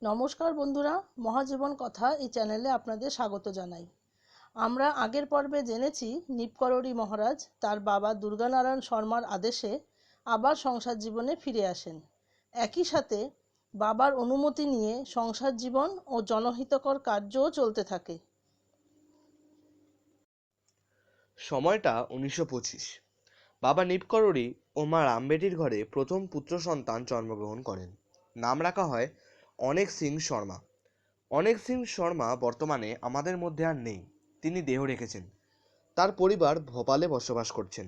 নমস্কার বন্ধুরা, মহাজীবন কথা এই চ্যানেলে আপনাদের স্বাগত জানাই। আমরা আগের পর্বে জেনেছি নিপকরড়ী মহারাজ তার বাবা দুর্গানারায়ণ শর্মার আদেশে আবার সংসার জীবনে ফিরে আসেন। একই সাথে বাবার অনুমতি নিয়ে সংসার জীবন ও জনহিতকর কার্যও চলতে থাকে। সময়টা 1925। বাবা নিপকরড়ী ও মা রামবেটির ঘরে প্রথম পুত্র সন্তান জন্মগ্রহণ করেন। নাম রাখা হয় অনেক সিং শর্মা। অনেক সিং শর্মা বর্তমানে আমাদের মধ্যে আর নেই। তিনি দেহ রেখেছেন। তার পরিবার ভোপালে বসবাস করছেন।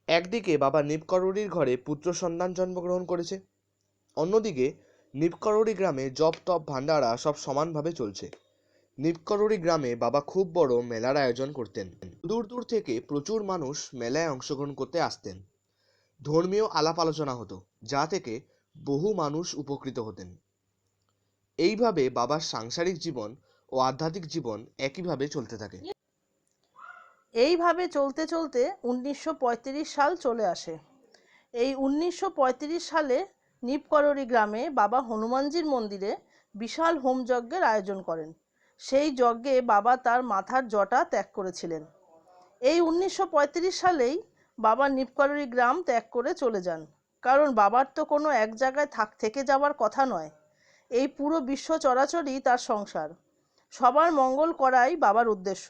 একদিকে বাবা নিপকরড়ীর ঘরে পুত্র সন্তান জন্মগ্রহণ করেছে, অন্যদিকে নিপকরড়ী গ্রামে জপ টপ ভান্ডারা সব সমানভাবে চলছে। নিপকরড়ী গ্রামে বাবা খুব বড় মেলার আয়োজন করতেন। দূর দূর থেকে প্রচুর মানুষ মেলায় অংশগ্রহণ করতে আসতেন। ধর্মীয় আলাপ আলোচনা হতো, যা থেকে বহু মানুষ উপকৃত হতেন। এইভাবে বাবার সাংসারিক জীবন ও আধ্যাত্মিক জীবন একইভাবে চলতে থাকে। এইভাবে চলতে চলতে 1935 সাল চলে আসে। এই 1935 সালে নিপকরড়ী গ্রামে বাবা হনুমানজির মন্দিরে বিশাল হোমযজ্ঞের আয়োজন করেন। সেই যজ্ঞে বাবা তার মাথার জটা ত্যাগ করেছিলেন। এই 1935 সালেই বাবা নিপকরড়ী গ্রাম ত্যাগ করে চলে যান, কারণ বাবার তো কোনো এক জায়গায় থেকে যাওয়ার কথা নয়। এই পুরো বিশ্ব চরাচরই তার সংসার। সবার মঙ্গল করাই বাবার উদ্দেশ্য।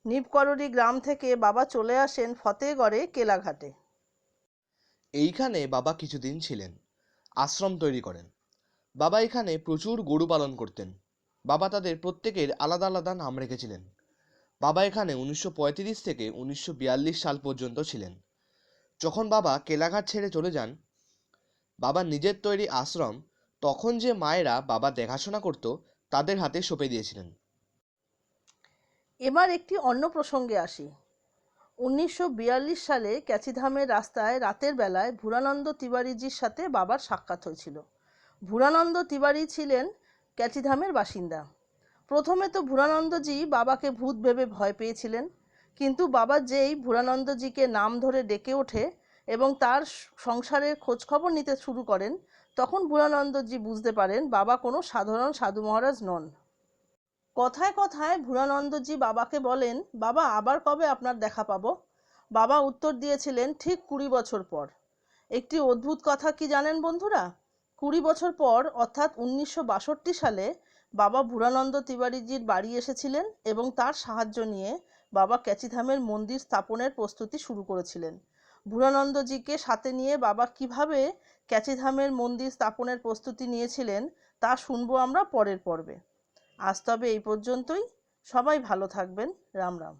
নিপকরড়ী গ্রাম থেকে বাবা চলে আসেন ফতেগড়ে কেলাঘাটে। এইখানে বাবা কিছুদিন ছিলেন, আশ্রম তৈরি করেন। বাবা এখানে প্রচুর গরু পালন করতেন। বাবা তাদের প্রত্যেকের আলাদা আলাদা নাম রেখেছিলেন। বাবা এখানে 1935 থেকে 1942 সাল পর্যন্ত ছিলেন। যখন বাবা কেলাঘাট ছেড়ে চলে যান, বাবার নিজের তৈরি আশ্রম তখন যে মায়েরা বাবা দেখাশোনা করত তাদের হাতে সঁপে দিয়েছিলেন। এবার একটি অন্য প্রসঙ্গে আসি। 1942 সালে ক্যাচিধামের রাস্তায় রাতের বেলায় ভুরানন্দ তিওয়ারিজির সাথে বাবার সাক্ষাৎ হয়েছিল। ভুরানন্দ তিওয়ারি ছিলেন ক্যাচিধামের বাসিন্দা। প্রথমে তো ভুরানন্দজি বাবাকে ভূত ভেবে ভয় পেয়েছিলেন, কিন্তু বাবা যেই ভুরানন্দজিকে নাম ধরে ডেকে ওঠে এবং তার সংসারের খোঁজখবর নিতে শুরু করেন, তখন ভুরানন্দজি বুঝতে পারেন বাবা কোনো সাধারণ সাধু মহারাজ নন। কথায় কথায় ভুরানন্দজি বাবাকে বলেন, বাবা আবার কবে আপনার দেখা পাবো? বাবা উত্তর দিয়েছিলেন, ঠিক 20 বছর পর। একটি অদ্ভুত কথা কি জানেন বন্ধুরা? 20 বছর পর অর্থাৎ 1962 সালে বাবা ভুরানন্দ তিওয়ারিজির বাড়ি এসেছিলেন এবং তার সাহায্য নিয়ে বাবা ক্যাচিধামের মন্দির স্থাপনের প্রস্তুতি শুরু করেছিলেন। ভুরানন্দজিকে সাথে নিয়ে বাবা কিভাবে ক্যাচিধামের মন্দির স্থাপনের প্রস্তুতি নিয়েছিলেন তা শুনবো আমরা পরের পর্বে। আজ তবে এই পর্যন্তই। সবাই ভালো থাকবেন। রাম রাম।